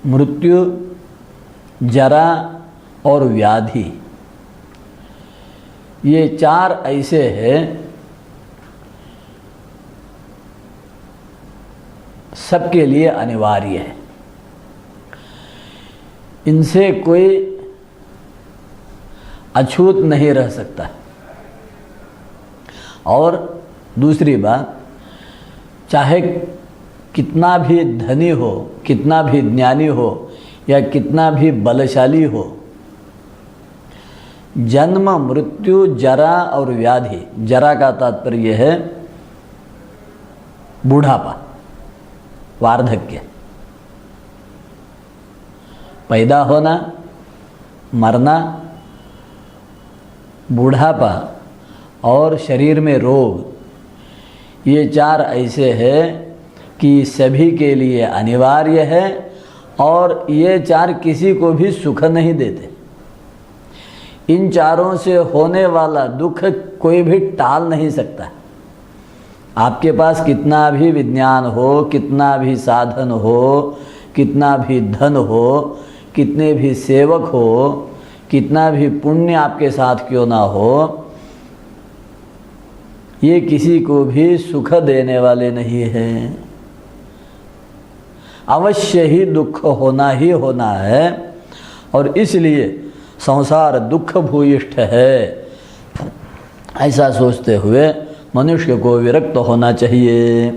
मृत्यु, जरा और व्याधि, ये चार ऐसे हैं सबके लिए अनिवार्य है, इनसे कोई अछूत नहीं रह सकता। और दूसरी बात, चाहे कितना भी धनी हो, कितना भी ज्ञानी हो या कितना भी बलशाली हो, जन्म, मृत्यु, जरा और व्याधि, जरा का तात्पर्य है बूढ़ापा, वार्धक्य, पैदा होना, मरना, बूढ़ापा और शरीर में रोग, ये चार ऐसे हैं कि सभी के लिए अनिवार्य है, और ये चार किसी को भी सुख नहीं देते। इन चारों से होने वाला दुख कोई भी टाल नहीं सकता। आपके पास कितना भी विज्ञान हो, कितना भी साधन हो, कितना भी धन हो, कितने भी सेवक हो, कितना भी पुण्य आपके साथ क्यों ना हो, ये किसी को भी सुख देने वाले नहीं हैं। अवश्य ही दुख होना ही होना है, और इसलिए संसार दुख भूयिष्ठ है, ऐसा सोचते हुए मनुष्य को विरक्त होना चाहिए।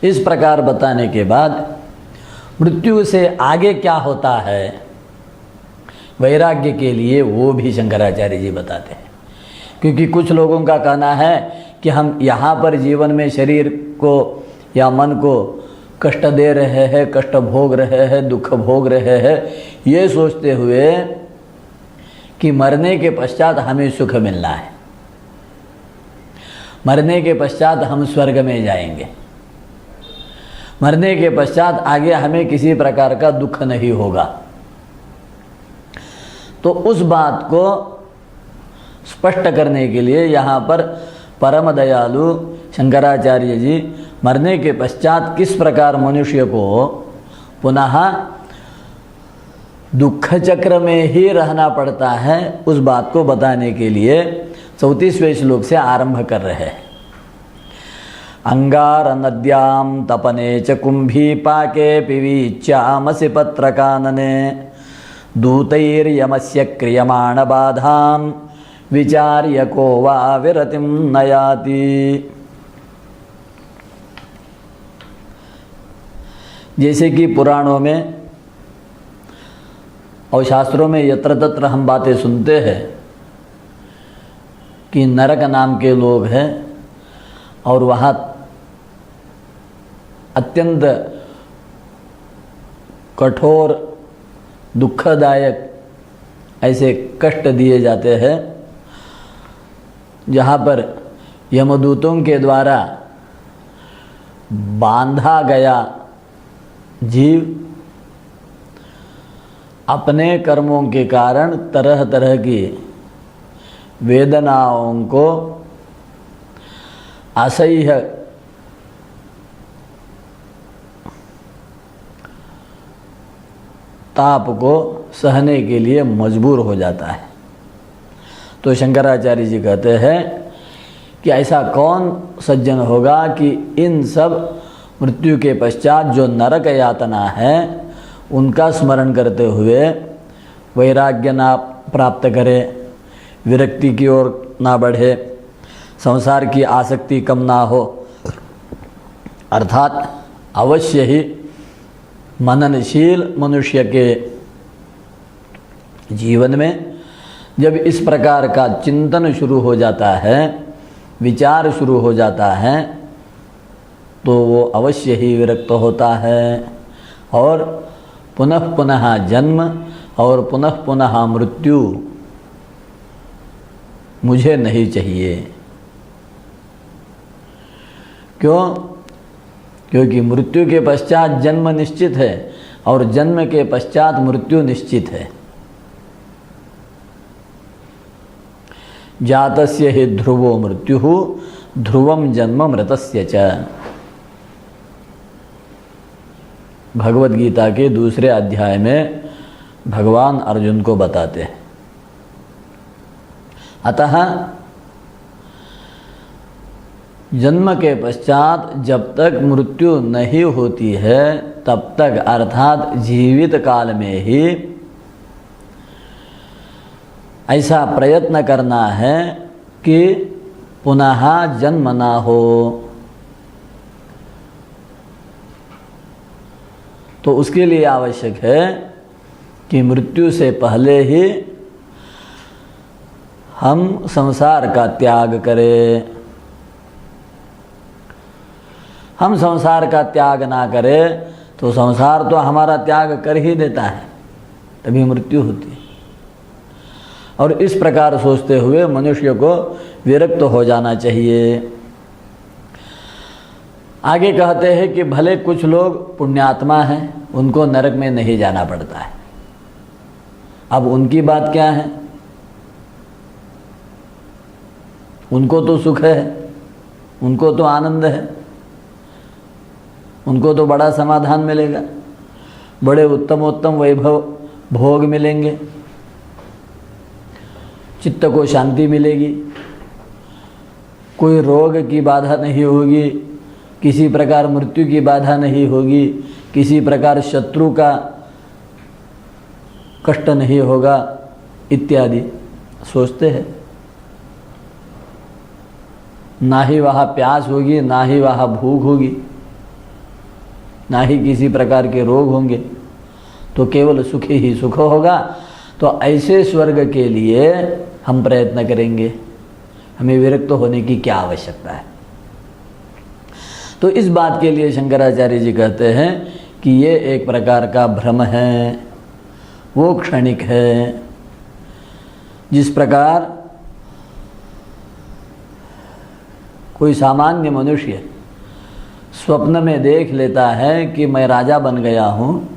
इस प्रकार बताने के बाद मृत्यु से आगे क्या होता है वैराग्य के लिए, वो भी शंकराचार्य जी बताते हैं। क्योंकि कुछ लोगों का कहना है कि हम यहाँ पर जीवन में शरीर को या मन को कष्ट दे रहे हैं, कष्ट भोग रहे हैं, दुख भोग रहे हैं, ये सोचते हुए कि मरने के पश्चात हमें सुख मिलना है, मरने के पश्चात हम स्वर्ग में जाएंगे, मरने के पश्चात आगे हमें किसी प्रकार का दुख नहीं होगा। तो उस बात को स्पष्ट करने के लिए यहाँ पर परम दयालु शंकराचार्य जी मरने के पश्चात किस प्रकार मनुष्य को पुनः दुख चक्र में ही रहना पड़ता है, उस बात को बताने के लिए 34वें श्लोक से आरंभ कर रहे हैं। अंगार नद्याम तपने च कुंभी पाके पिवीच्यामसि पत्रकानने दूतैर्यमस्य क्रियमाण बाधाम विचार्य को वा विरतिम न याति। जैसे कि पुराणों में और शास्त्रों में यत्र तत्र हम बातें सुनते हैं कि नरक नाम के लोग हैं और वहाँ अत्यंत कठोर दुखदायक ऐसे कष्ट दिए जाते हैं, जहाँ पर यमदूतों के द्वारा बांधा गया जीव अपने कर्मों के कारण तरह तरह की वेदनाओं को असह्य ताप को सहने के लिए मजबूर हो जाता है। तो शंकराचार्य जी कहते हैं कि ऐसा कौन सज्जन होगा कि इन सब मृत्यु के पश्चात जो नरक यातना है उनका स्मरण करते हुए वैराग्य ना प्राप्त करे, विरक्ति की ओर ना बढ़े, संसार की आसक्ति कम ना हो, अर्थात अवश्य ही मननशील मनुष्य के जीवन में जब इस प्रकार का चिंतन शुरू हो जाता है, विचार शुरू हो जाता है, तो वो अवश्य ही विरक्त होता है और पुनः पुनः जन्म और पुनः पुनः मृत्यु मुझे नहीं चाहिए। क्यों? क्योंकि मृत्यु के पश्चात जन्म निश्चित है और जन्म के पश्चात मृत्यु निश्चित है। जातस्य हि ध्रुवो मृत्युः ध्रुवम जन्म मृतस्य च। भगवद गीता के दूसरे अध्याय में भगवान अर्जुन को बताते हैं। अतः जन्म के पश्चात जब तक मृत्यु नहीं होती है तब तक अर्थात जीवित काल में ही ऐसा प्रयत्न करना है कि पुनः जन्म ना हो। तो उसके लिए आवश्यक है कि मृत्यु से पहले ही हम संसार का त्याग करें। हम संसार का त्याग ना करें तो संसार तो हमारा त्याग कर ही देता है, तभी मृत्यु होती है। और इस प्रकार सोचते हुए मनुष्य को विरक्त हो जाना चाहिए। आगे कहते हैं कि भले कुछ लोग पुण्यात्मा हैं, उनको नरक में नहीं जाना पड़ता है। अब उनकी बात क्या है? उनको तो सुख है, उनको तो आनंद है, उनको तो बड़ा समाधान मिलेगा, बड़े उत्तम वैभव भोग मिलेंगे, चित्त को शांति मिलेगी, कोई रोग की बाधा नहीं होगी, किसी प्रकार मृत्यु की बाधा नहीं होगी, किसी प्रकार शत्रु का कष्ट नहीं होगा इत्यादि सोचते हैं। ना ही वहाँ प्यास होगी, ना ही वहाँ भूख होगी, ना ही किसी प्रकार के रोग होंगे, तो केवल सुख ही सुख होगा। तो ऐसे स्वर्ग के लिए हम प्रयत्न करेंगे, हमें विरक्त होने की क्या आवश्यकता है। तो इस बात के लिए शंकराचार्य जी कहते हैं कि ये एक प्रकार का भ्रम है, वो क्षणिक है। जिस प्रकार कोई सामान्य मनुष्य स्वप्न में देख लेता है कि मैं राजा बन गया हूँ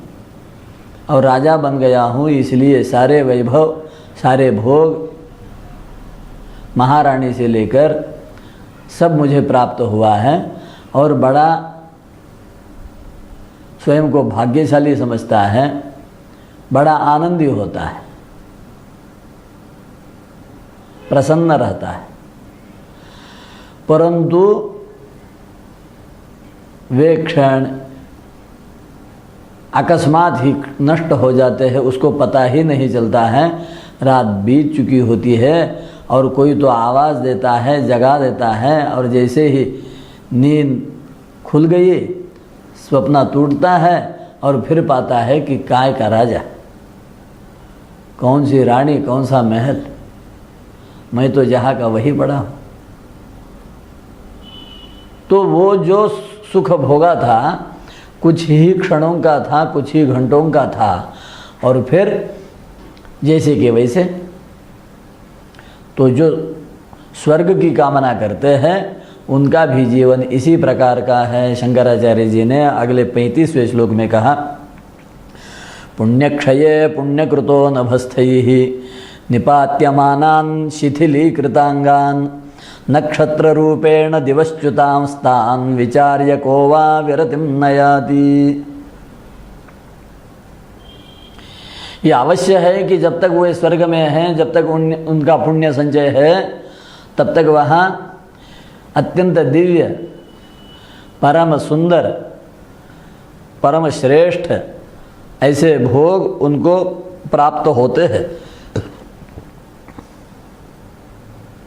और राजा बन गया हूँ इसलिए सारे वैभव, सारे भोग, महारानी से लेकर सब मुझे प्राप्त हुआ है और बड़ा स्वयं को भाग्यशाली समझता है, बड़ा आनंदी होता है, प्रसन्न रहता है। परंतु वे क्षण अकस्मात ही नष्ट हो जाते हैं, उसको पता ही नहीं चलता है। रात बीत चुकी होती है और कोई तो आवाज़ देता है, जगा देता है, और जैसे ही नींद खुल गई स्वप्न टूटता है और फिर पाता है कि काय का राजा, कौन सी रानी, कौन सा महल, मैं तो जहाँ का वही बड़ा हूँ। तो वो जो सुख भोगा था कुछ ही क्षणों का था, कुछ ही घंटों का था, और फिर जैसे कि वैसे। तो जो स्वर्ग की कामना करते हैं उनका भी जीवन इसी प्रकार का है। शंकराचार्य जी ने अगले 35वें श्लोक में कहा, पुण्यक्षये पुण्यकृतो नभस्थैः निपात्यमानान् शिथिलीकृतांगान् नक्षत्र रूपेण दिवश्च्युतांस्तान् विचार्य को वा विरतिं नयाति। ये अवश्य है कि जब तक वो स्वर्ग में हैं, जब तक उनका पुण्य संचय है, तब तक वहाँ अत्यंत दिव्य, परम सुंदर, परम श्रेष्ठ ऐसे भोग उनको प्राप्त होते हैं।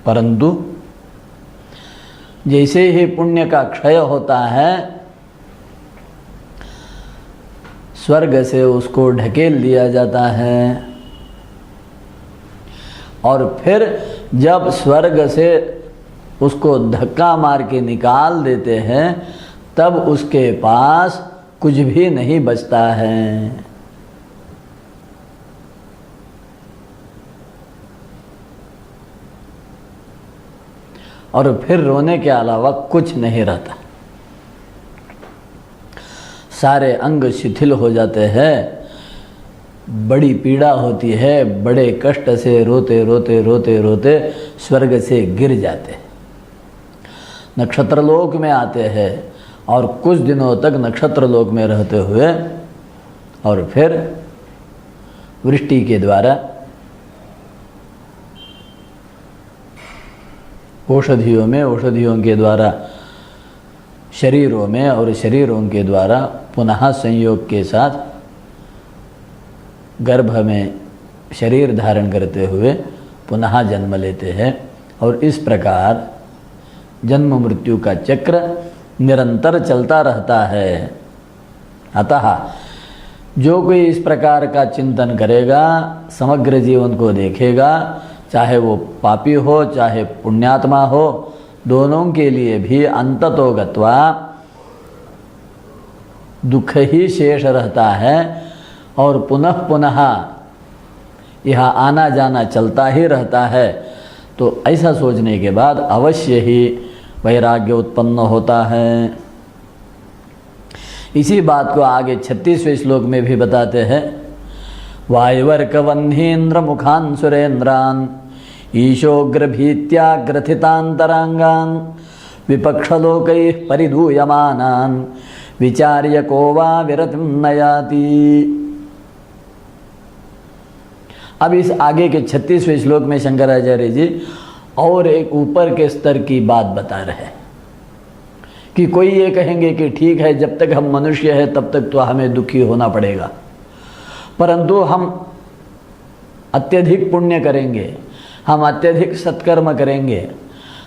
परंतु जैसे ही पुण्य का क्षय होता है, स्वर्ग से उसको ढकेल दिया जाता है, और फिर जब स्वर्ग से उसको धक्का मार के निकाल देते हैं, तब उसके पास कुछ भी नहीं बचता है। और फिर रोने के अलावा कुछ नहीं रहता। सारे अंग शिथिल हो जाते हैं, बड़ी पीड़ा होती है, बड़े कष्ट से रोते रोते रोते रोते स्वर्ग से गिर जाते हैं, नक्षत्रलोक में आते हैं और कुछ दिनों तक नक्षत्रलोक में रहते हुए और फिर वृष्टि के द्वारा, औषधियों के द्वारा शरीरों में और शरीरों के द्वारा पुनः संयोग के साथ गर्भ में शरीर धारण करते हुए पुनः जन्म लेते हैं। और इस प्रकार जन्म मृत्यु का चक्र निरंतर चलता रहता है। अतः जो कोई इस प्रकार का चिंतन करेगा, समग्र जीवन को देखेगा, चाहे वो पापी हो चाहे पुण्यात्मा हो, दोनों के लिए भी अंततो गत्वा दुख ही शेष रहता है और पुनः पुनः यह आना जाना चलता ही रहता है। तो ऐसा सोचने के बाद अवश्य ही वैराग्य उत्पन्न होता है। इसी बात को आगे 36वें श्लोक में भी बताते हैं, वायुवर्कवह्नीन्द्र मुखान् सुरेन्द्रान् ईशोग्रभीत्याग्रथितान्तरांगान् विपक्षलोकैः परिधूयमानान् विचार्य को वा विरतिं नयाति। अब इस आगे के 36वें श्लोक में शंकराचार्य जी और एक ऊपर के स्तर की बात बता रहे हैं कि कोई ये कहेंगे कि ठीक है, जब तक हम मनुष्य हैं तब तक तो हमें दुखी होना पड़ेगा, परंतु हम अत्यधिक पुण्य करेंगे, हम अत्यधिक सत्कर्म करेंगे,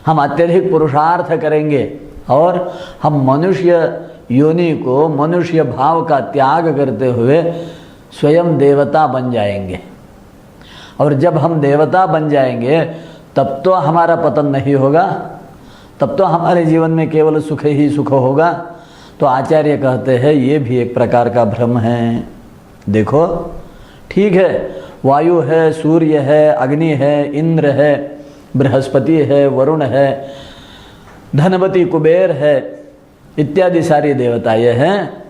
हम अत्यधिक पुरुषार्थ करेंगे और हम मनुष्य योनि को, मनुष्य भाव का त्याग करते हुए स्वयं देवता बन जाएंगे। और जब हम देवता बन जाएंगे तब तो हमारा पतन नहीं होगा, तब तो हमारे जीवन में केवल सुख ही सुख होगा। तो आचार्य कहते हैं ये भी एक प्रकार का भ्रम है। देखो ठीक है, वायु है, सूर्य है, अग्नि है, इंद्र है, बृहस्पति है, वरुण है, धनवती कुबेर है, इत्यादि सारी देवताएं हैं,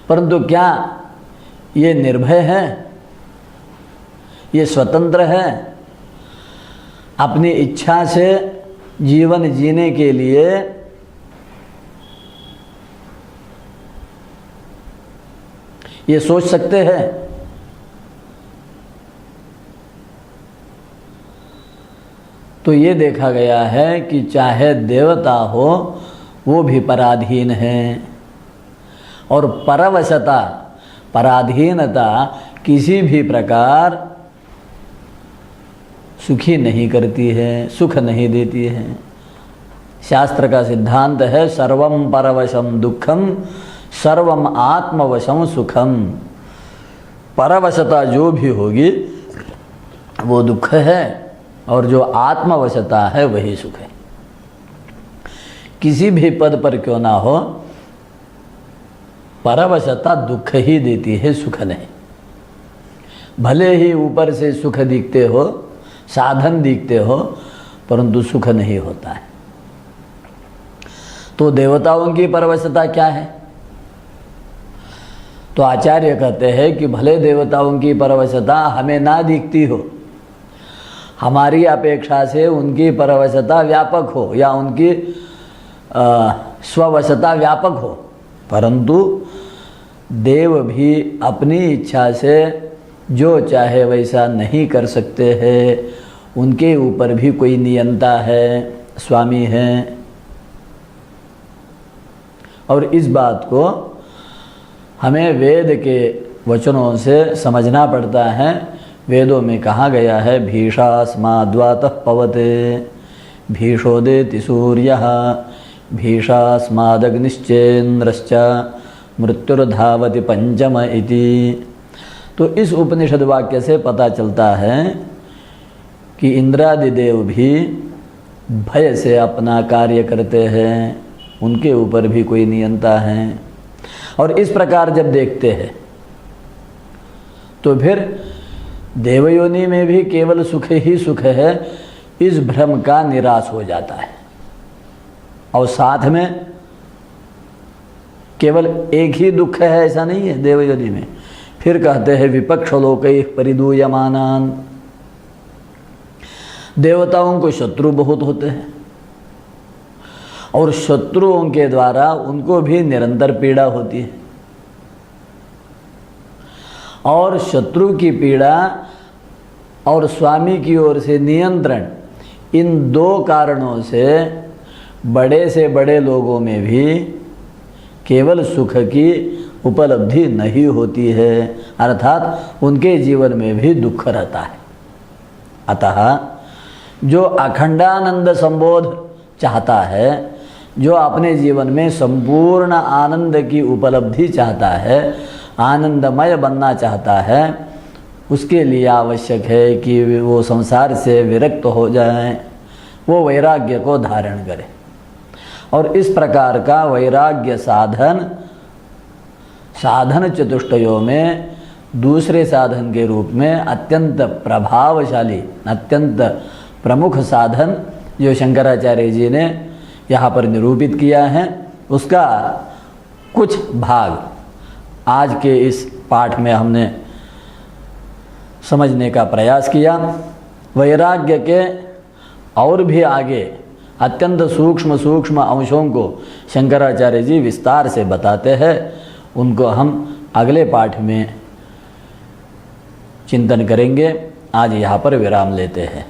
परंतु क्या ये निर्भय है? ये स्वतंत्र है? अपनी इच्छा से जीवन जीने के लिए ये सोच सकते हैं? तो ये देखा गया है कि चाहे देवता हो वो भी पराधीन है, और परवशता, पराधीनता किसी भी प्रकार सुखी नहीं करती है, सुख नहीं देती है। शास्त्र का सिद्धांत है सर्वम परवशम दुखम सर्वम आत्मवशम सुखम। परवशता जो भी होगी वो दुख है और जो आत्मवशता है वही सुख है। किसी भी पद पर क्यों ना हो, परवशता दुख ही देती है, सुख नहीं। भले ही ऊपर से सुख दिखते हो, साधन दिखते हो परंतु सुख नहीं होता है। तो देवताओं की परवशता क्या है? तो आचार्य कहते हैं कि भले देवताओं की परवशता हमें ना दिखती हो, हमारी अपेक्षा से उनकी परवशता व्यापक हो या उनकी स्ववशता व्यापक हो, परंतु देव भी अपनी इच्छा से जो चाहे वैसा नहीं कर सकते हैं। उनके ऊपर भी कोई नियंता है, स्वामी है। और इस बात को हमें वेद के वचनों से समझना पड़ता है। वेदों में कहा गया है भीषास्माद्वातः पवते भीषोदेति सूर्यः भीषास्मादग्निश्चेन्द्रश्च मृत्युर्धावति पंचम इति। तो इस उपनिषद वाक्य से पता चलता है कि इंद्रादि देव भी भय से अपना कार्य करते हैं, उनके ऊपर भी कोई नियंता है। और इस प्रकार जब देखते हैं तो फिर देवयोनि में भी केवल सुख ही सुख है, इस भ्रम का निराश हो जाता है। और साथ में केवल एक ही दुख है ऐसा नहीं है देवयोनि में। फिर कहते हैं विपक्ष लोकैः परिदूयमानान्, देवताओं को शत्रु बहुत होते हैं और शत्रुओं के द्वारा उनको भी निरंतर पीड़ा होती है। और शत्रु की पीड़ा और स्वामी की ओर से नियंत्रण, इन दो कारणों से बड़े लोगों में भी केवल सुख की उपलब्धि नहीं होती है, अर्थात उनके जीवन में भी दुख रहता है। अतः जो अखंडानंद संबोध चाहता है, जो अपने जीवन में संपूर्ण आनंद की उपलब्धि चाहता है, आनंदमय बनना चाहता है, उसके लिए आवश्यक है कि वो संसार से विरक्त हो जाए, वो वैराग्य को धारण करे। और इस प्रकार का वैराग्य साधन चतुष्टयों में दूसरे साधन के रूप में अत्यंत प्रभावशाली, अत्यंत प्रमुख साधन जो शंकराचार्य जी ने यहाँ पर निरूपित किया है, उसका कुछ भाग आज के इस पाठ में हमने समझने का प्रयास किया। वैराग्य के और भी आगे अत्यंत सूक्ष्म अंशों को शंकराचार्य जी विस्तार से बताते हैं। उनको हम अगले पाठ में चिंतन करेंगे। आज यहाँ पर विराम लेते हैं।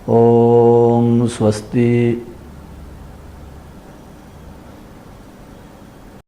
ओम स्वस्ति।